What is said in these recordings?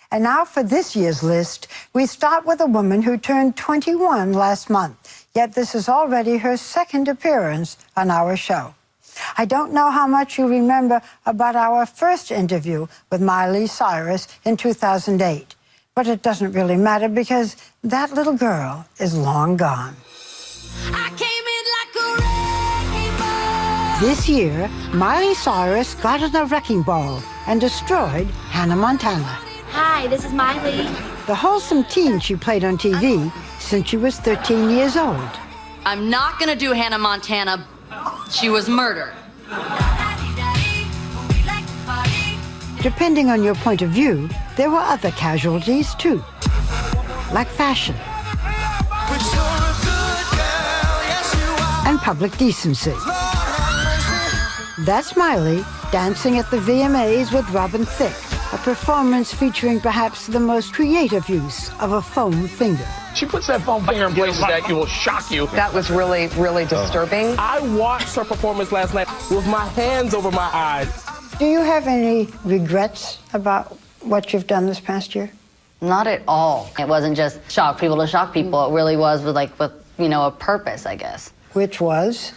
And now for this year's list, we start with a woman who turned 21 last month. Yet this is already her second appearance on our show. I don't know how much you remember about our first interview with Miley Cyrus in 2008. But it doesn't really matter because that little girl is long gone. I came in like a rainbow. This year, Miley Cyrus got in a wrecking ball and destroyed Hannah Montana. Hi, this is Miley. The wholesome teen she played on TV since she was 13 years old. I'm not gonna do Hannah Montana. She was murdered. Depending on your point of view, there were other casualties too, like fashion and public decency. That's Miley dancing at the VMAs with Robin Thicke, a performance featuring perhaps the most creative use of a foam finger. She puts that foam finger in places that will shock you. That was really, really disturbing. I watched her performance last night with my hands over my eyes. Do you have any regrets about what you've done this past year? Not at all. It wasn't just shock people to shock people. It really was with a purpose, I guess. Which was?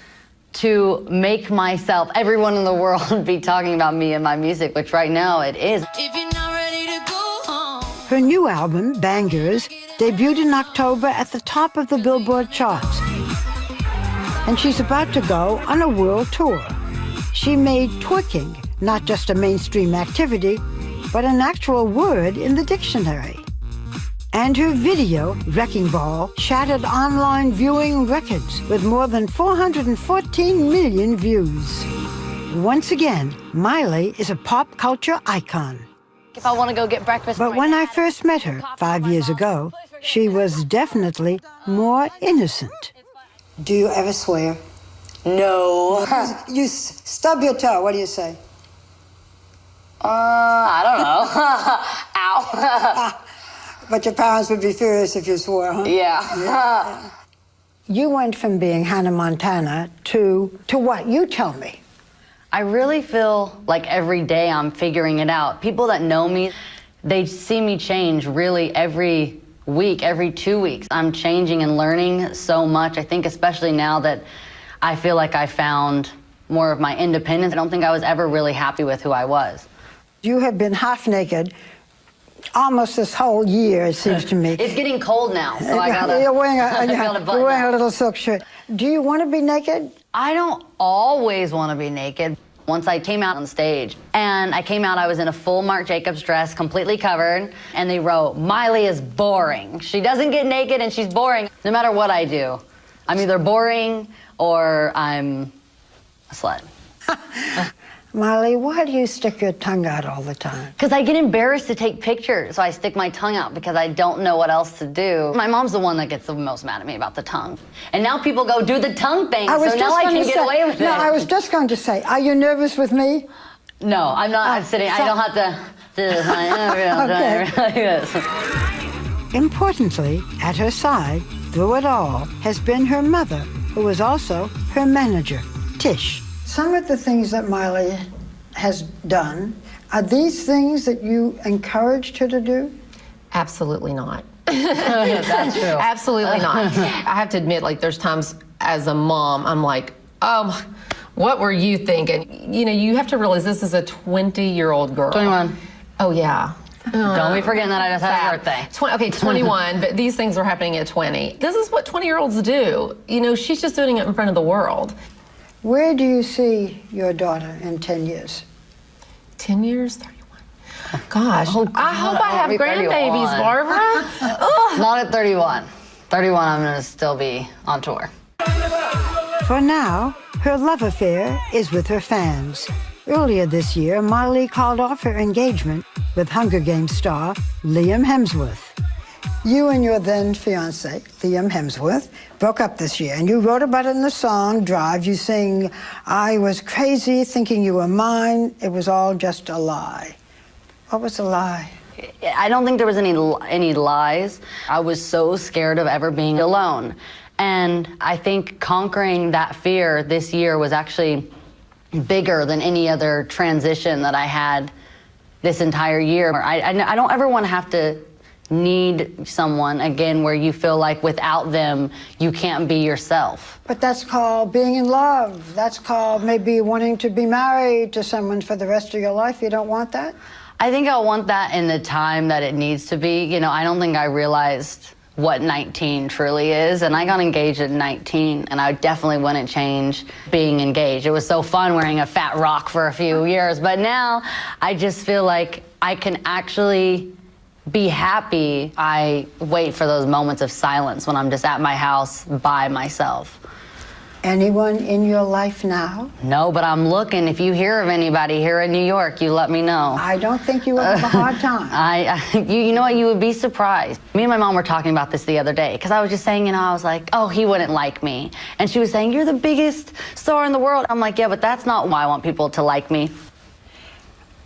To make myself, everyone in the world be talking about me and my music, which right now it is. If you're not ready to go home. Her new album, Bangers, debuted in October at the top of the Billboard charts. And she's about to go on a world tour. She made twerking not just a mainstream activity, but an actual word in the dictionary. And her video, Wrecking Ball, shattered online viewing records with more than 414 million views. Once again, Miley is a pop culture icon. If I want to go get breakfast. But when I first met her 5 years ago, she was definitely more innocent. Do you ever swear? No. You stub your toe, what do you say? I don't know. Ow. But your parents would be furious if you swore, huh? Yeah. You went from being Hannah Montana to what? You tell me. I really feel like every day I'm figuring it out. People that know me, they see me change really every week, every 2 weeks. I'm changing and learning so much. I think especially now that I feel like I found more of my independence. I don't think I was ever really happy with who I was. You have been half naked almost this whole year, it seems to me. It's getting cold now, so I gotta... You're wearing a little silk shirt. Do you want to be naked? I don't always want to be naked. Once I came out on stage, and I was in a full Marc Jacobs dress, completely covered, and they wrote, Miley is boring. She doesn't get naked and she's boring. No matter what I do, I'm either boring or I'm a slut. Miley, why do you stick your tongue out all the time? Because I get embarrassed to take pictures, so I stick my tongue out because I don't know what else to do. My mom's the one that gets the most mad at me about the tongue. And now people go, do the tongue thing, so now I can get away with it. No, I was just going to say, are you nervous with me? No, I'm not. I'm sitting, I don't have to do this. Like this. Importantly, at her side, through it all, has been her mother, who was also her manager, Tish. Some of the things that Miley has done, are these things that you encouraged her to do? Absolutely not. That's true. Absolutely not. I have to admit, like, there's times as a mom, I'm like, what were you thinking? You know, you have to realize this is a 20-year-old girl. 21. Oh, yeah. Don't be forgetting that I just had a birthday. Okay, 21, but these things are happening at 20. This is what 20-year-olds do. You know, she's just doing it in front of the world. Where do you see your daughter in 10 years? 10 years? 31. Gosh, I hope I have grandbabies, 31. Barbara. Not at 31. 31, I'm going to still be on tour. For now, her love affair is with her fans. Earlier this year, Miley called off her engagement with Hunger Games star Liam Hemsworth. You and your then fiancé, Liam Hemsworth, broke up this year, and you wrote about it in the song Drive. You sing, I was crazy thinking you were mine. It was all just a lie. What was the lie? I don't think there was any lies. I was so scared of ever being alone. And I think conquering that fear this year was actually bigger than any other transition that I had this entire year. I don't ever want to have to need someone again where you feel like without them you can't be yourself. But that's called being in love. That's called maybe wanting to be married to someone for the rest of your life. You don't want that? I think I want that in the time that it needs to be. You know, I don't think I realized what 19 truly is, and I got engaged at 19, and I definitely wouldn't change being engaged. It was so fun wearing a fat rock for a few years, but now I just feel like I can actually be happy. I wait for those moments of silence when I'm just at my house by myself. Anyone in your life now? No, but I'm looking. If you hear of anybody here in New York, you let me know. I don't think you will have a hard time. You know what? You would be surprised. Me and my mom were talking about this the other day because I was just saying, you know, I was like, oh, he wouldn't like me. And she was saying, you're the biggest star in the world. I'm like, yeah, but that's not why I want people to like me.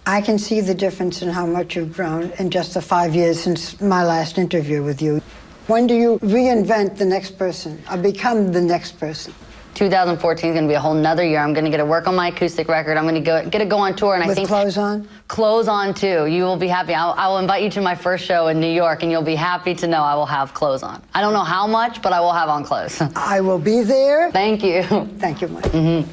I can see the difference in how much you've grown in just the 5 years since my last interview with you. When do you reinvent the next person or become the next person? 2014 is going to be a whole nother year. I'm going to get to work on my acoustic record. I'm going to get to go on tour. And With I think clothes on? Clothes on, too. You will be happy. I will invite you to my first show in New York, and you'll be happy to know I will have clothes on. I don't know how much, but I will have on clothes. I will be there. Thank you. Thank you, Miley.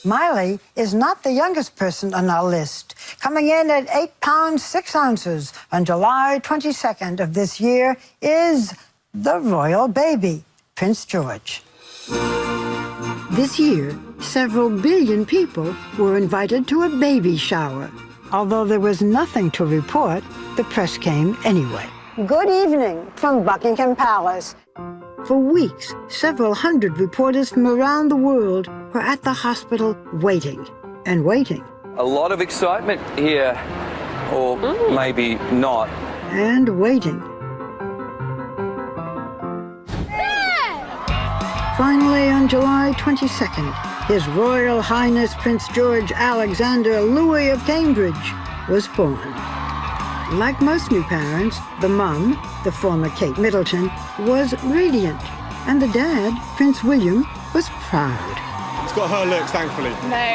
Miley is not the youngest person on our list. Coming in at 8 pounds 6 ounces on July 22nd of this year is the royal baby, Prince George. This year, several billion people were invited to a baby shower. Although there was nothing to report, the press came anyway. Good evening from Buckingham Palace. For weeks, several hundred reporters from around the world were at the hospital waiting and waiting. A lot of excitement here, or maybe not. And waiting. Finally, on July 22nd, His Royal Highness Prince George Alexander Louis of Cambridge was born. Like most new parents, the mum, the former Kate Middleton, was radiant, and the dad, Prince William, was proud. It's got her looks, thankfully. No.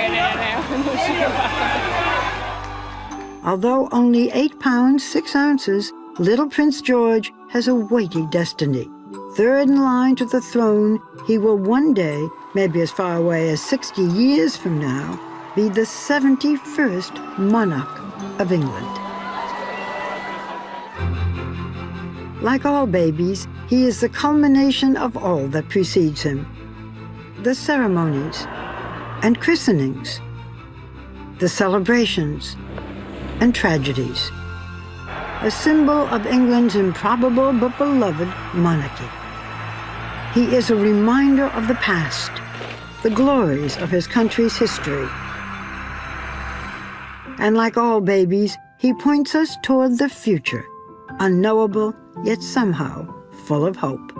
Although only 8 pounds 6 ounces, little Prince George has a weighty destiny. Third in line to the throne, he will one day, maybe as far away as 60 years from now, be the 71st monarch of England. Like all babies, he is the culmination of all that precedes him. The ceremonies and christenings, the celebrations and tragedies. A symbol of England's improbable but beloved monarchy. He is a reminder of the past, the glories of his country's history. And like all babies, he points us toward the future, unknowable, yet somehow full of hope.